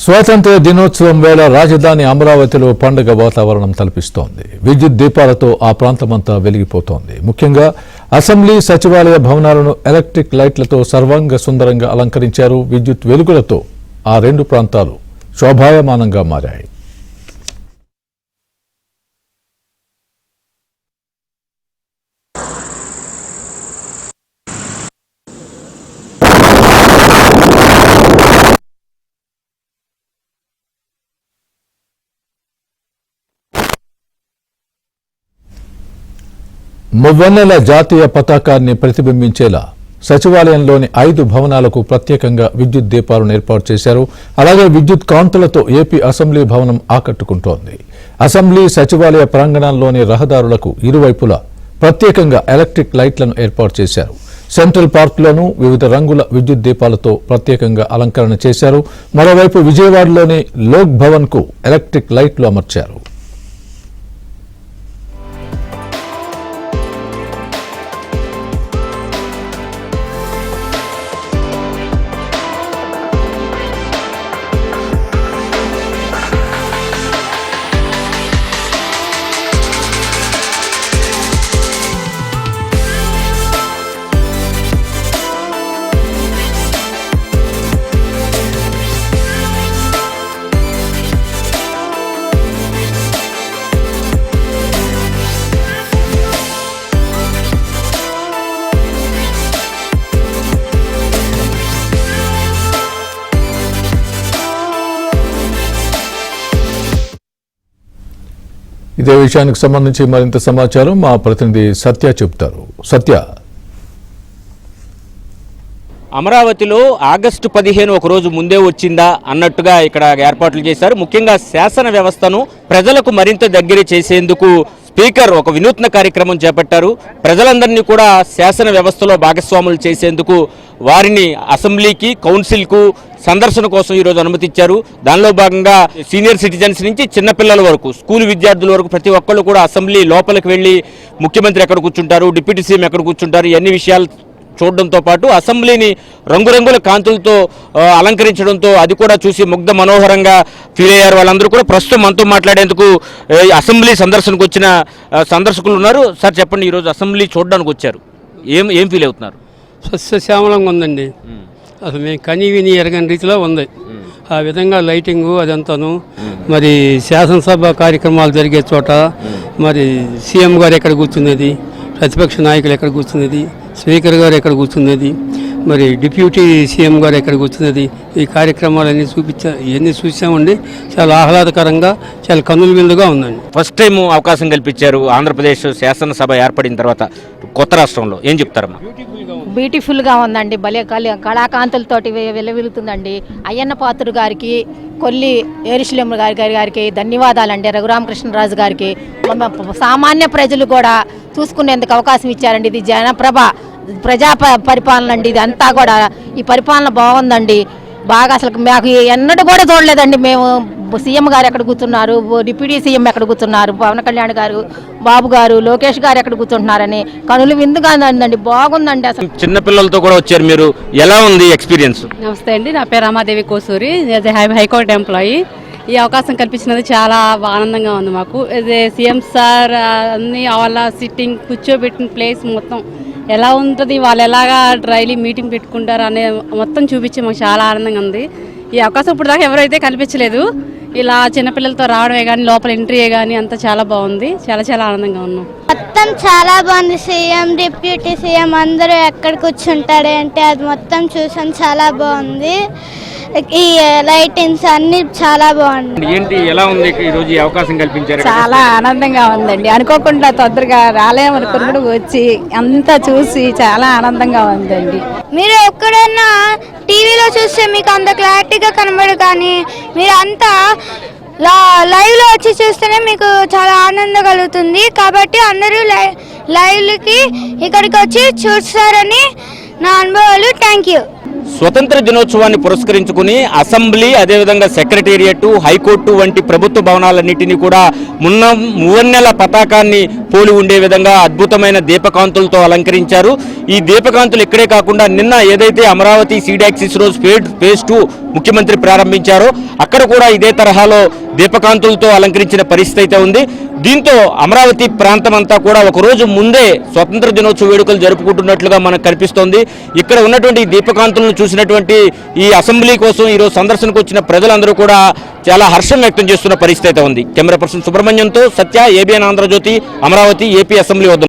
స్వాతంత్ర్య దినోత్సవం వేళ రాజధాని అమరావతిలో పండుగ వాతావరణం తలపిస్తోంది. విద్యుత్ దీపాలతో ఆ ప్రాంతమంతా వెలిగిపోతోంది. ముఖ్యంగా అసెంబ్లీ, సచివాలయ భవనాలను ఎలక్ట్రిక్ లైట్లతో సర్వాంగ సుందరంగా అలంకరించారు. విద్యుత్ వెలుగులతో ఆ రెండు ప్రాంతాలు శోభాయమానంగా మారాయి. మువ్వన్నెల జాతీయ పతాకాన్ని ప్రతిబింబించేలా సచివాలయంలోని 5 భవనాలకు ప్రత్యేకంగా విద్యుత్ దీపాలను ఏర్పాటు చేశారు. అలాగే విద్యుత్ కాంతులతో ఏపీ అసెంబ్లీ భవనం ఆకట్టుకుంటోంది. అసెంబ్లీ, సచివాలయ ప్రాంగణంలోని రహదారులకు ఇరువైపులా ప్రత్యేకంగా ఎలక్ట్రిక్ లైట్లను ఏర్పాటు చేశారు. సెంట్రల్ పార్క్లోనూ వివిధ రంగుల విద్యుత్ దీపాలతో ప్రత్యేకంగా అలంకరణ చేశారు. మరోవైపు విజయవాడలోని లోక్ భవన్ కు ఎలక్ట్రిక్ లైట్లు అమర్చారు. ఇదే విషయానికి సంబంధించి మరింత సమాచారం మా ప్రతినిధి సత్య చెబుతారు. సత్య, అమరావతిలో ఆగస్టు 15 ఒక రోజు ముందే వచ్చిందా అన్నట్టుగా ఇక్కడ ఏర్పాట్లు చేశారు. ముఖ్యంగా శాసన వ్యవస్థను ప్రజలకు మరింత దగ్గర చేసేందుకు స్పీకర్ ఒక వినూత్న కార్యక్రమం చేపట్టారు. ప్రజలందరినీ కూడా శాసన వ్యవస్థలో భాగస్వాములు చేసేందుకు వారిని అసెంబ్లీకి, కౌన్సిల్కు సందర్శన కోసం ఈరోజు అనుమతిచ్చారు. దానిలో భాగంగా సీనియర్ సిటిజన్స్ నుంచి చిన్నపిల్లల వరకు, స్కూల్ విద్యార్థుల వరకు ప్రతి ఒక్కళ్ళు కూడా అసెంబ్లీ లోపలికి వెళ్ళి ముఖ్యమంత్రి ఎక్కడ కూర్చుంటారు, డిప్యూటీ సీఎం ఎక్కడ కూర్చుంటారు, ఇవన్నీ విషయాలు చూడడంతో పాటు అసెంబ్లీని రంగురంగుల కాంతులతో అలంకరించడంతో అది కూడా చూసి ముగ్ధ మనోహరంగా ఫీల్ అయ్యారు. వాళ్ళందరూ కూడా ప్రస్తుతం మనతో మాట్లాడేందుకు అసెంబ్లీ సందర్శనకు వచ్చిన సందర్శకులు ఉన్నారు. సార్ చెప్పండి, ఈరోజు అసెంబ్లీ చూడడానికి వచ్చారు, ఏం ఫీల్ అవుతున్నారు? సస్యశ్యామలంగా ఉందండి. అసలు మేము కని విని ఎరగని రీతిలో ఉంది. ఆ విధంగా లైటింగు అదంతాను. మరి శాసనసభ కార్యక్రమాలు జరిగే చోట మరి సీఎం గారు ఎక్కడ కూర్చునేది, ప్రతిపక్ష నాయకులు ఎక్కడ కూర్చునేది, స్పీకర్ గారు ఎక్కడ కూర్చునేది, మరి డిప్యూటీ సీఎం గారు ఎక్కడ కూర్చునేది, ఈ కార్యక్రమాలన్నీ ఇవన్నీ చూసామండి. చాలా ఆహ్లాదకరంగా, చాలా కన్నుల విందుగా ఉందండి. ఫస్ట్ టైం అవకాశం కల్పించారు ఆంధ్రప్రదేశ్ శాసనసభ ఏర్పడిన తర్వాత కొత్త రాష్ట్రంలో. ఏం చెప్తారమ్మా? బ్యూటిఫుల్గా ఉందండి. భలే కళాకాంతులతోటి వెలువెలుతుందండి. అయ్యన్న పాత్రుడు గారికి, కొల్లి ఏరుశలేం గారికి ధన్యవాదాలండి. రఘురామకృష్ణరాజు గారికి, సామాన్య ప్రజలు కూడా చూసుకునేందుకు అవకాశం ఇచ్చారండి. ఇది జనప్రభ ప్రజా పరిపాలన అండి. ఇది అంతా కూడా ఈ పరిపాలన బాగుందండి. బాగా అసలు మాకు ఎన్నడూ కూడా చూడలేదండి. మేము సీఎం గారు ఎక్కడ కూర్చున్నారు, డిప్యూటీ సీఎం ఎక్కడ కూర్చున్నారు, పవన్ కళ్యాణ్ గారు, బాబు గారు, లోకేష్ గారు ఎక్కడ కూర్చుంటున్నారని కనులు విందుగా ఉందండి. బాగుందండి. అసలు చిన్నపిల్లలతో కూడా వచ్చారు మీరు, ఎలా ఉంది ఎక్స్పీరియన్స్? నమస్తే అండి, నా పేరు రమాదేవి కోసూరి, హైకోర్టు ఎంప్లాయీ. ఈ అవకాశం కల్పించినది చాలా ఆనందంగా ఉంది మాకు. సీఎం సార్ అన్ని వాళ్ళ సిట్టింగ్ కూర్చోబెట్టిన ప్లేస్ మొత్తం ఎలా ఉంటుంది, వాళ్ళు ఎలాగా డైలీ మీటింగ్ పెట్టుకుంటారు అనే మొత్తం చూపించి మాకు చాలా ఆనందంగా ఉంది. ఈ అవకాశం ఇప్పుడు దాకా ఎవరైతే కల్పించలేదు. ఇలా చిన్నపిల్లలతో రావడమే కానీ, లోపల ఎంట్రీయే కానీ అంతా చాలా బాగుంది. చాలా చాలా ఆనందంగా ఉన్నాం. మొత్తం చాలా బాగుంది. సీఎం, డిప్యూటీ సీఎం అందరూ ఎక్కడ కూర్చుంటాడు అంటే అది మొత్తం చూసాను. చాలా బాగుంది. ఈ లైటింగ్స్ అన్ని చాలా బాగుంది. ఏంటి, ఎలా ఉంది ఈరోజు ఈ అవకాశం కల్పించారు? చాలా ఆనందంగా ఉందండి. అనుకోకుండా తొందరగా రాలేమనుకున్నాడు, వచ్చి అంతా చూసి చాలా ఆనందంగా ఉందండి. మీరు ఎక్కడైనా టీవీలో చూస్తే మీకు అంత క్లారిటీగా కనబడదు, కానీ మీరు అంతా లైవ్లో వచ్చి చూస్తేనే మీకు చాలా ఆనందం కలుగుతుంది. కాబట్టి అందరూ లైవ్లకి ఇక్కడికి వచ్చి చూస్తారని నా అనుభవాలు. Thank you. స్వతంత్ర దినోత్సవాన్ని పురస్కరించుకుని అసెంబ్లీ, అదేవిధంగా సెక్రటేరియట్, హైకోర్టు వంటి ప్రభుత్వ భవనాలన్నింటినీ కూడా మువ్వన్నెల పతాకాన్ని పోలి ఉండే విధంగా అద్భుతమైన దీపకాంతులతో అలంకరించారు. ఈ దీపకాంతులు ఇక్కడే కాకుండా నిన్న ఏదైతే అమరావతి సీడాక్సిస్ రోజ్ ఫేజ్ 2 ముఖ్యమంత్రి ప్రారంభించారో అక్కడ కూడా ఇదే తరహాలో దీపకాంతులతో అలంకరించిన పరిస్థితి అయితే ఉంది. దీంతో అమరావతి ప్రాంతం అంతా కూడా ఒక రోజు ముందే స్వతంత్ర దినోత్సవ వేడుకలు జరుపుకుంటున్నట్లుగా మనకు కనిపిస్తోంది. ఇక్కడ ఉన్నటువంటి దీపకాంతులను చూసినటువంటి ఈ అసెంబ్లీ కోసం ఈరోజు సందర్శనకు వచ్చిన ప్రజలందరూ కూడా చాలా హర్షం వ్యక్తం చేస్తున్న పరిస్థితి అయితే ఉంది. కెమెరా పర్సన్ సుబ్రహ్మణ్యంతో Satya, ABN Andhrajyothi, Amaravati, AP assembly వద్ద.